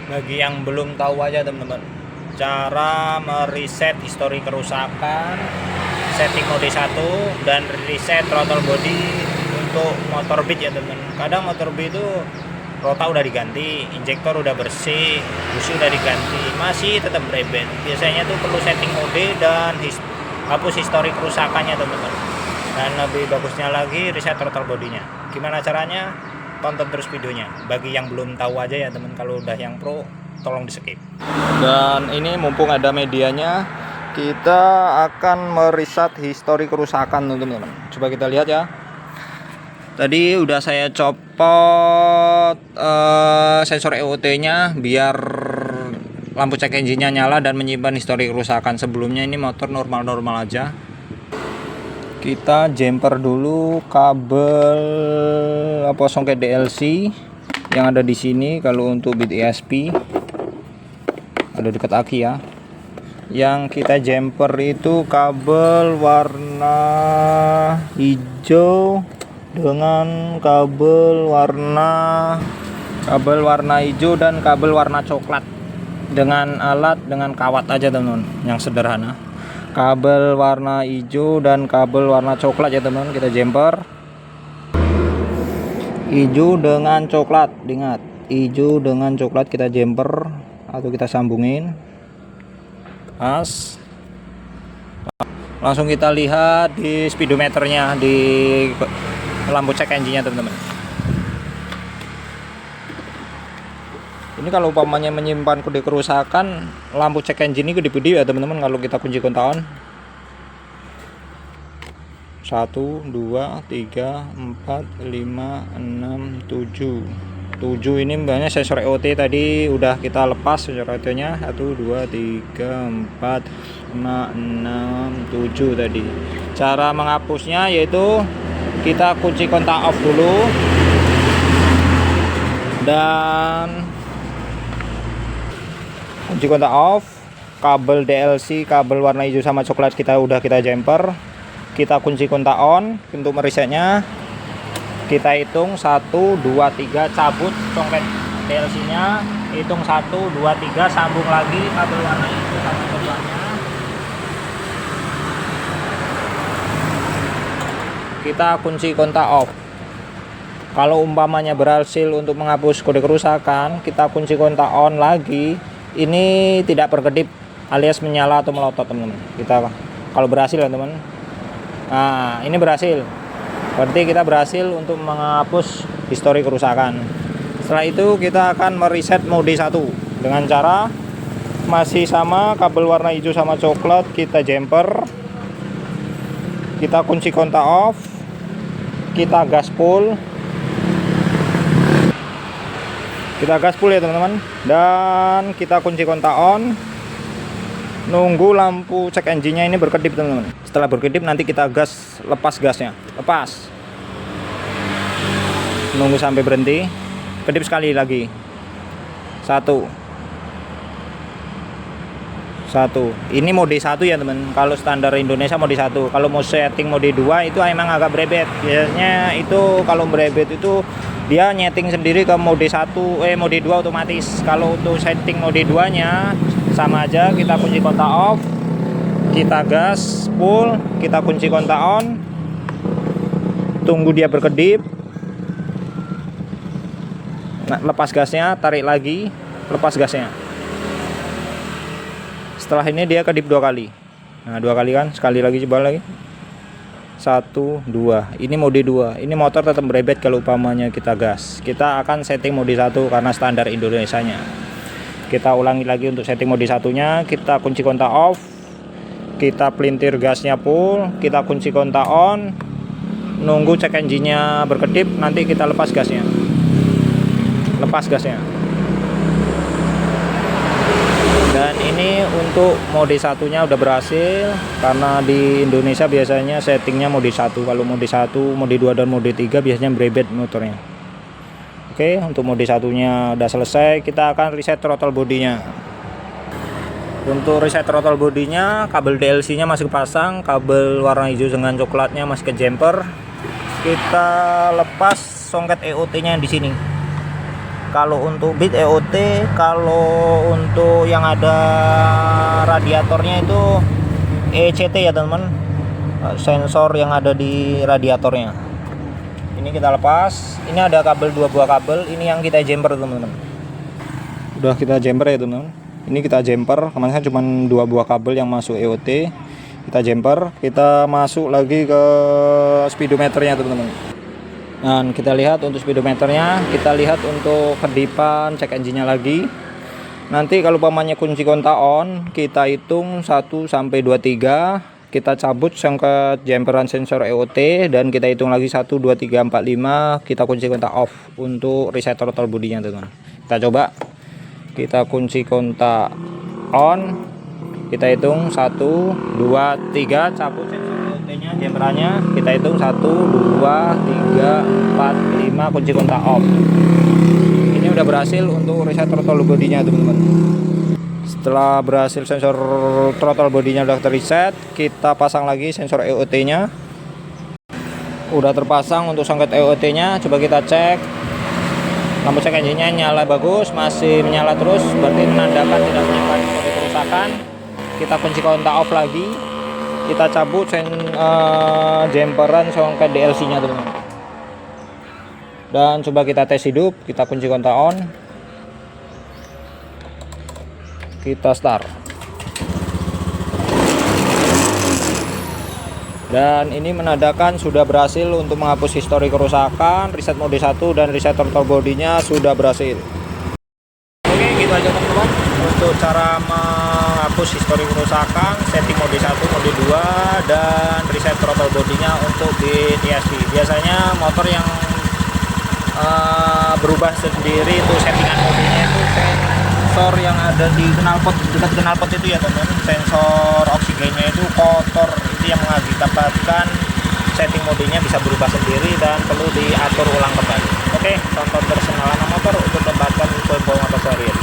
Bagi yang belum tahu aja teman-teman, cara mereset histori kerusakan, setting mode 1 dan reset throttle body untuk motor Beat ya teman-teman. Kadang motor Beat itu rota udah diganti, injektor udah bersih, busi udah diganti, masih tetap berebet. Biasanya tuh perlu setting mode dan hapus histori kerusakannya teman-teman. Dan lebih bagusnya lagi reset throttle bodinya. Gimana caranya? Tonton terus videonya. Bagi yang belum tahu aja ya teman, kalau udah yang pro tolong di skip. Dan ini mumpung ada medianya, kita akan mereset histori kerusakan teman-teman. Coba kita lihat ya. Tadi udah saya copot sensor EOT nya biar lampu cek engine-nya nyala dan menyimpan histori kerusakan. Sebelumnya ini motor normal-normal aja. Kita jumper dulu kabel songket DLC yang ada di sini. Kalau untuk Beat ESP ada dekat aki ya. Yang kita jumper itu kabel warna hijau dengan kabel warna hijau dan kabel warna coklat dengan kawat aja teman-teman, yang sederhana. Kabel warna hijau dan kabel warna coklat ya teman-teman, kita jumper hijau dengan coklat. Ingat, hijau dengan coklat kita jumper atau kita sambungin. Langsung kita lihat di speedometernya, di lampu cek engine-nya teman-teman. Ini kalau umpamanya menyimpan kode kerusakan, lampu cek engine ini gede-gede ya teman-teman. Kalau kita kunci kontak on 1 2 3 4 5 6 7 ini banyak sensor EOT tadi udah kita lepas sensor EOT nya 1 2 3 4 5 6 7 tadi. Cara menghapusnya yaitu kita kunci kontak off dulu dan kunci kontak off. Kabel DLC, kabel warna hijau sama coklat kita jumper. Kita kunci kontak on untuk meresetnya. Kita hitung 1 2 3, cabut songket DLC nya, hitung 1 2 3, sambung lagi kabel warna hijau sama coklatnya. Kita kunci kontak off. Kalau umpamanya berhasil untuk menghapus kode kerusakan, kita kunci kontak on lagi. Ini tidak berkedip alias menyala atau melotot teman-teman. Kita kalau berhasil ya teman. Nah, ini berhasil. Berarti kita berhasil untuk menghapus histori kerusakan. Setelah itu kita akan mereset mode 1 dengan cara masih sama kabel warna hijau sama coklat kita jumper. Kita kunci kontak off. Kita gaspol. Kita gaspol ya teman-teman. Dan kita kunci kontak on. Nunggu lampu cek engine-nya ini berkedip teman-teman. Setelah berkedip nanti kita gas, lepas gasnya. Lepas. Nunggu sampai berhenti. Kedip sekali lagi. 1. Ini mode 1 ya teman. Kalau standar Indonesia mode 1. Kalau mau setting mode 2 itu emang agak berebet. Biasanya itu kalau berebet itu dia nyeting sendiri ke mode 1 mode 2 otomatis. Kalau untuk setting mode 2 nya sama aja, kita kunci kontak off, kita gas full, kita kunci kontak on, tunggu dia berkedip. Nah, lepas gasnya, tarik lagi, lepas gasnya. Setelah ini dia kedip 2 kali. Nah, 2 kali kan, sekali lagi coba lagi. 1 2. Ini mode 2. Ini motor tetap berebet kalau umpamanya kita gas. Kita akan setting mode 1 karena standar Indonesianya. Kita ulangi lagi untuk setting mode 1-nya. Kita kunci kontak off, kita pelintir gasnya full, kita kunci kontak on, nunggu cek engine-nya berkedip, nanti kita lepas gasnya. Lepas gasnya. Dan ini untuk mode 1-nya udah berhasil, karena di Indonesia biasanya settingnya mode 1. Kalau mode 1, mode 2 dan mode 3 biasanya berebet motornya. Oke, untuk mode 1-nya udah selesai. Kita akan reset throttle bodinya. Untuk reset throttle bodinya, kabel DLC-nya masih kepasang, kabel warna hijau dengan coklatnya masih ke jumper. Kita lepas songket EOT-nya di sini. Kalau untuk bit EOT, kalau untuk yang ada radiatornya itu ECT ya teman-teman, sensor yang ada di radiatornya. Ini kita lepas. Ini ada kabel, 2 buah kabel. Ini yang kita jumper teman-teman. Udah kita jumper ya teman-teman. Ini kita jumper. Kemarin kan cuma 2 buah kabel yang masuk EOT. Kita jumper. Kita masuk lagi ke speedometernya teman-teman. Dan kita lihat untuk speedometernya, kita lihat untuk kedipan, cek engine-nya lagi. Nanti kalau pamannya kunci kontak on, kita hitung 1 sampai 2 3, kita cabut songket jumperan sensor EOT dan kita hitung lagi 1 2 3 4 5, kita kunci kontak off untuk reset throttle bodinya teman-teman. Kita coba. Kita kunci kontak on. Kita hitung 1 2 3, cabut sensor EOT-nya, jumperannya. Kita hitung 1 2 3 4 5, kunci kontak off. Ini udah berhasil untuk reset throttle bodinya teman-teman. Setelah berhasil sensor throttle bodinya udah terreset, kita pasang lagi sensor EOT-nya. Udah terpasang untuk songket EOT-nya. Coba kita cek. Lampu cek engine-nya nyala bagus, masih menyala terus, berarti menandakan tidak menyimpan kode kerusakan. Kita kunci kontak off lagi. Kita cabut jumperan songket DLC-nya teman-teman. Dan coba kita tes hidup. Kita kunci kontak on. Kita start. Dan ini menandakan sudah berhasil untuk menghapus histori kerusakan. Reset mode 1 dan reset throttle bodinya sudah berhasil. Oke, gitu aja teman-teman untuk cara menghapus histori kerusakan, setting mode 1, mode 2 dan reset throttle bodinya untuk di ESP. Biasanya motor yang berubah sendiri untuk settingan modenya itu sensor yang ada di knalpot, dekat knalpot itu ya teman-teman, sensor oksigennya itu kotor, itu yang mengakibatkan setting modenya bisa berubah sendiri dan perlu diatur ulang kembali. Oke, tonton terus channel Ana Motor untuk mendapatkan info motor seharian.